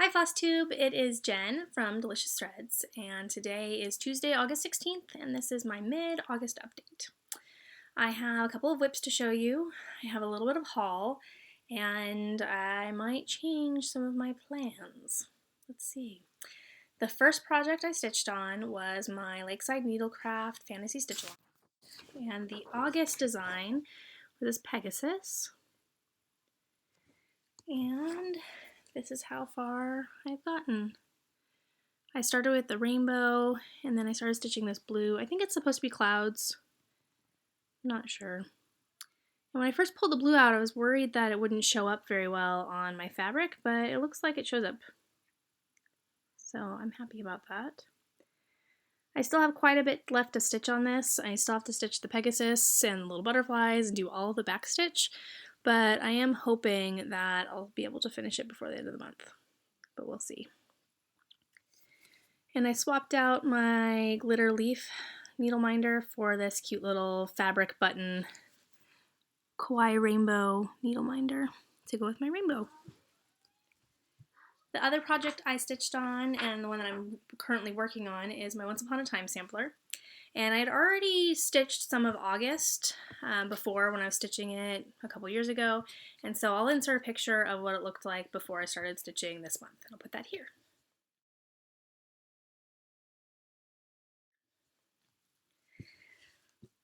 Hi FlossTube, it is Jen from Delicious Threads, and today is Tuesday, August 16th, and this is my mid-August update. I have a couple of whips to show you, I have a little bit of haul, and I might change some of my plans. Let's see. The first project I stitched on was my Lakeside Needlecraft Fantasy Stitch Along, and the August design was this Pegasus, and this is how far I've gotten. I started with the rainbow and then I started stitching this blue. I think it's supposed to be clouds. I'm not sure. And when I first pulled the blue out, I was worried that it wouldn't show up very well on my fabric, but it looks like it shows up. So I'm happy about that. I still have quite a bit left to stitch on this. I still have to stitch the Pegasus and little butterflies and do all the back stitch, but I am hoping that I'll be able to finish it before the end of the month, but we'll see. And I swapped out my glitter leaf needle minder for this cute little fabric button kawaii rainbow needle minder to go with my rainbow. The other project I stitched on, and the one that I'm currently working on, is my Once Upon a Time sampler. And I had already stitched some of August before when I was stitching it a couple years ago, and so I'll insert a picture of what it looked like before I started stitching this month, and I'll put that here.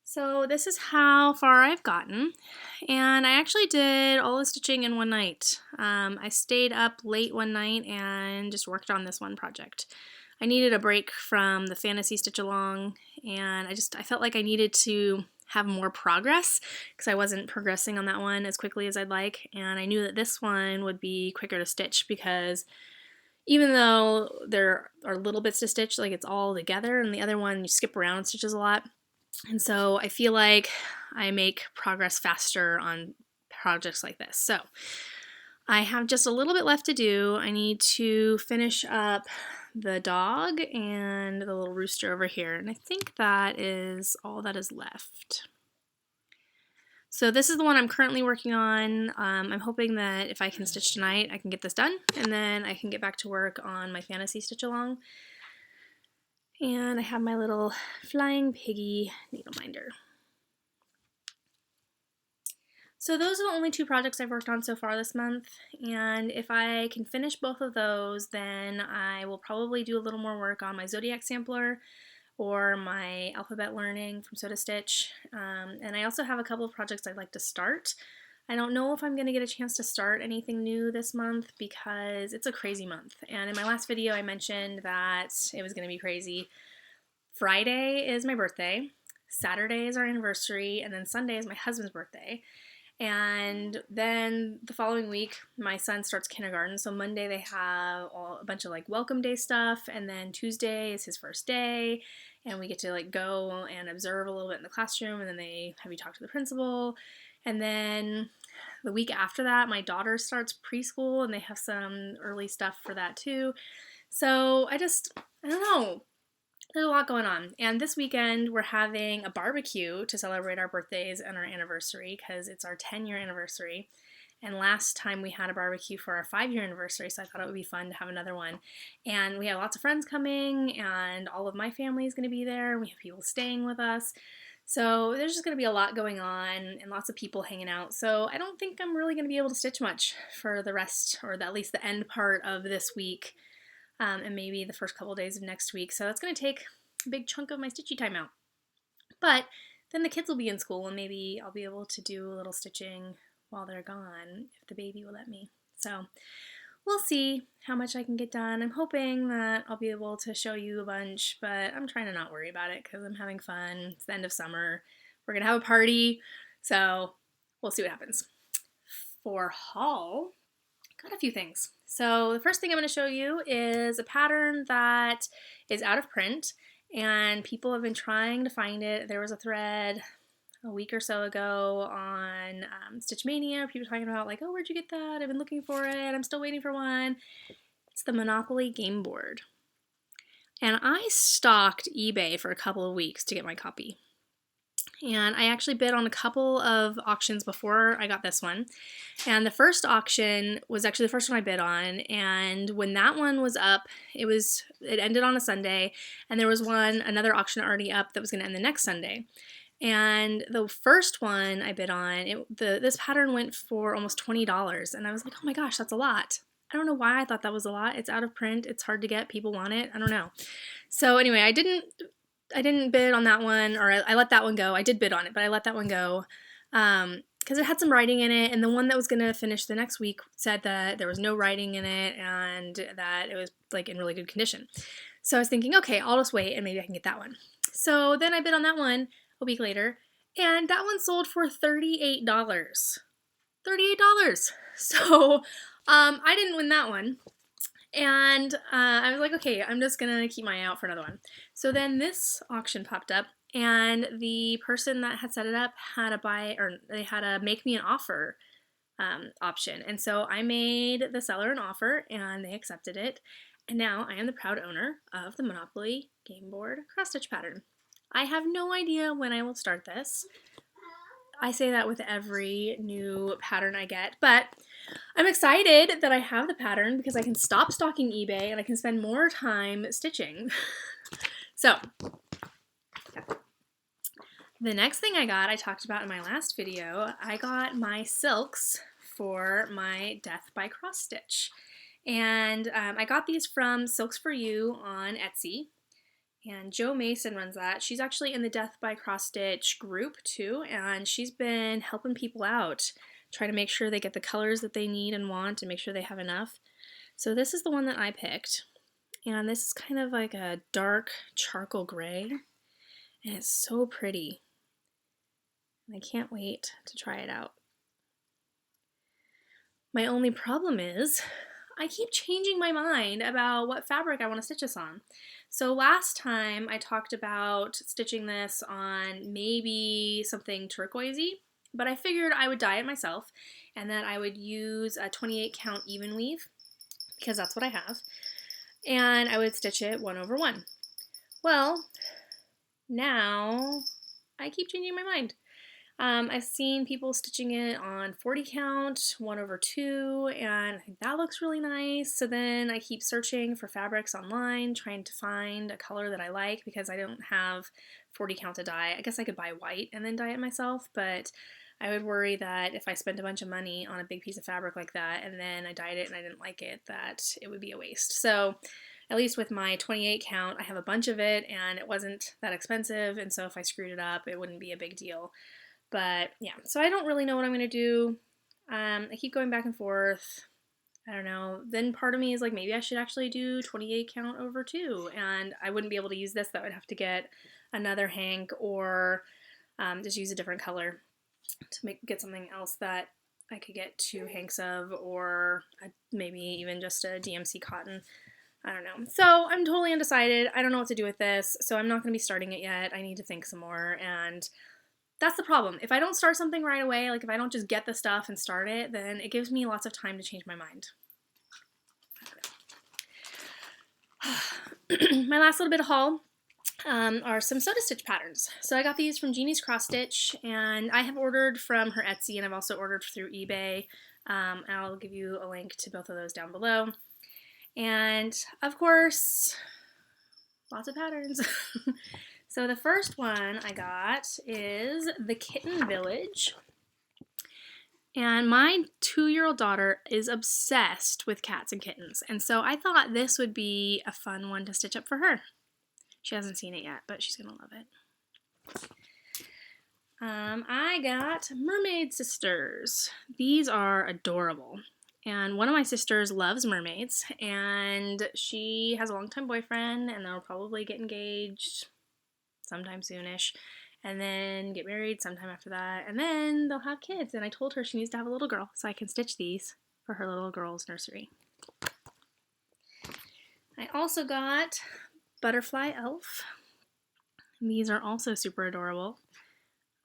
So this is how far I've gotten, and I actually did all the stitching in one night. I stayed up late one night and just worked on this one project. I needed a break from the fantasy stitch along, and I felt like I needed to have more progress because I wasn't progressing on that one as quickly as I'd like, and I knew that this one would be quicker to stitch because even though there are little bits to stitch, like it's all together, and the other one you skip around stitches a lot. And so I feel like I make progress faster on projects like this. So I have just a little bit left to do. I need to finish up the dog and the little rooster over here, and I think that is all that is left. So this is the one I'm currently working on. I'm hoping that if I can stitch tonight, I can get this done, and then I can get back to work on my fantasy stitch along. And I have my little flying piggy needle minder. So those are the only two projects I've worked on so far this month, and if I can finish both of those, then I will probably do a little more work on my Zodiac sampler or my alphabet learning from Soda Stitch. And I also have a couple of projects I'd like to start. I don't know if I'm going to get a chance to start anything new this month because it's a crazy month. And in my last video I mentioned that it was going to be crazy. Friday is my birthday, Saturday is our anniversary, and then Sunday is my husband's birthday. And then the following week my son starts kindergarten, so Monday they have a bunch of like welcome day stuff, and then Tuesday is his first day and we get to like go and observe a little bit in the classroom, and then they have you talk to the principal. And then the week after that, my daughter starts preschool and they have some early stuff for that too. So I don't know. There's a lot going on. And this weekend we're having a barbecue to celebrate our birthdays and our anniversary because it's our 10-year anniversary. And last time we had a barbecue for our 5-year anniversary, so I thought it would be fun to have another one. And we have lots of friends coming, and all of my family is going to be there. We have people staying with us. So there's just going to be a lot going on and lots of people hanging out. So I don't think I'm really going to be able to stitch much for the rest, or at least the end part of this week, and maybe the first couple days of next week. So that's going to take a big chunk of my stitchy time out. But then the kids will be in school, and maybe I'll be able to do a little stitching while they're gone if the baby will let me. So we'll see how much I can get done. I'm hoping that I'll be able to show you a bunch, but I'm trying to not worry about it because I'm having fun. It's the end of summer. We're going to have a party, so we'll see what happens. For haul, got a few things. So the first thing I'm going to show you is a pattern that is out of print, and people have been trying to find it. There was a thread a week or so ago on Stitch Mania, people talking about like, oh, where'd you get that? I've been looking for it. I'm still waiting for one. It's the Monopoly game board. And I stalked eBay for a couple of weeks to get my copy. And I actually bid on a couple of auctions before I got this one. And the first auction was actually the first one I bid on. And when that one was up, it ended on a Sunday. And there was another auction already up that was going to end the next Sunday. And the first one I bid on, this pattern went for almost $20. And I was like, oh my gosh, that's a lot. I don't know why I thought that was a lot. It's out of print. It's hard to get. People want it. I don't know. So anyway, I didn't bid on that one, or I let that one go. I did bid on it, but I let that one go because it had some writing in it, and the one that was going to finish the next week said that there was no writing in it and that it was like in really good condition. So I was thinking, okay, I'll just wait and maybe I can get that one. So then I bid on that one a week later, and that one sold for $38. $38. So I didn't win that one. And I was like, okay, I'm just going to keep my eye out for another one. So then this auction popped up, and the person that had set it up had they had a make me an offer option. And so I made the seller an offer, and they accepted it. And now I am the proud owner of the Monopoly game board cross stitch pattern. I have no idea when I will start this. I say that with every new pattern I get, but I'm excited that I have the pattern because I can stop stalking eBay and I can spend more time stitching. So, the next thing I talked about in my last video, I got my silks for my Death by Cross Stitch. And I got these from Silks for You on Etsy. And Jo Mason runs that. She's actually in the Death by Cross Stitch group too, and she's been helping people out, trying to make sure they get the colors that they need and want and make sure they have enough. So this is the one that I picked, and this is kind of like a dark charcoal gray, and it's so pretty. I can't wait to try it out. My only problem is I keep changing my mind about what fabric I want to stitch this on. So last time I talked about stitching this on maybe something turquoisey, but I figured I would dye it myself and that I would use a 28 count even weave because that's what I have, and I would stitch it 1/1. Well, now I keep changing my mind. I've seen people stitching it on 40 count, 1/2, and I think that looks really nice. So then I keep searching for fabrics online, trying to find a color that I like because I don't have 40 count to dye. I guess I could buy white and then dye it myself, but I would worry that if I spent a bunch of money on a big piece of fabric like that and then I dyed it and I didn't like it, that it would be a waste. So at least with my 28 count, I have a bunch of it and it wasn't that expensive, and so if I screwed it up, it wouldn't be a big deal. But yeah, so I don't really know what I'm going to do. I keep going back and forth. I don't know. Then part of me is like, maybe I should actually do 28 count over 2, and I wouldn't be able to use this. That would have to get another hank or just use a different color to get something else that I could get 2 hanks of, or maybe even just a DMC cotton. I don't know. So I'm totally undecided. I don't know what to do with this, so I'm not going to be starting it yet. I need to think some more, and that's the problem. If I don't start something right away, like if I don't just get the stuff and start it, then it gives me lots of time to change my mind. My last little bit of haul are some soda stitch patterns. So I got these from Genie's Cross Stitch, and I have ordered from her Etsy, and I've also ordered through eBay. I'll give you a link to both of those down below. And of course, lots of patterns. So the first one I got is the Kitten Village. And my 2-year-old daughter is obsessed with cats and kittens. And so I thought this would be a fun one to stitch up for her. She hasn't seen it yet, but she's going to love it. I got Mermaid Sisters. These are adorable. And one of my sisters loves mermaids, and she has a longtime boyfriend, and they'll probably get engaged sometime soonish, and then get married sometime after that, and then they'll have kids, and I told her she needs to have a little girl so I can stitch these for her little girl's nursery. I also got Butterfly Elf. These are also super adorable.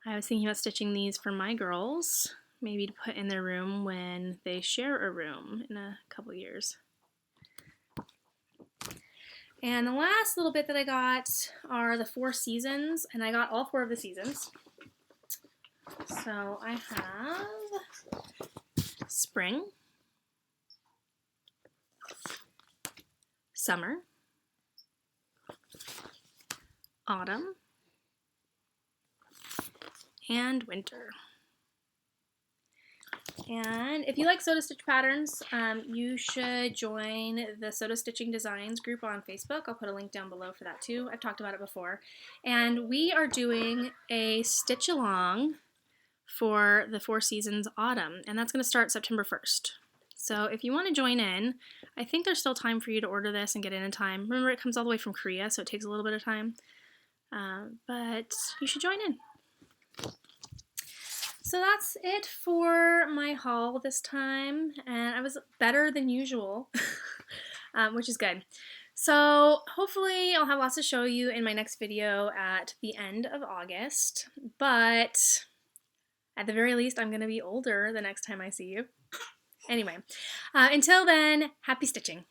I was thinking about stitching these for my girls, maybe to put in their room when they share a room in a couple years. And the last little bit that I got are the 4 seasons, and I got all 4 of the seasons. So I have spring, summer, autumn, and winter. And if you like Soda Stitch patterns, you should join the Soda Stitching Designs group on Facebook. I'll put a link down below for that too. I've talked about it before. And we are doing a stitch along for the Four Seasons Autumn, and that's going to start September 1st. So if you want to join in, I think there's still time for you to order this and get in time. Remember, it comes all the way from Korea, so it takes a little bit of time. But you should join in. So that's it for my haul this time, and I was better than usual, which is good. So hopefully I'll have lots to show you in my next video at the end of August, but at the very least I'm going to be older the next time I see you. Anyway, until then, happy stitching!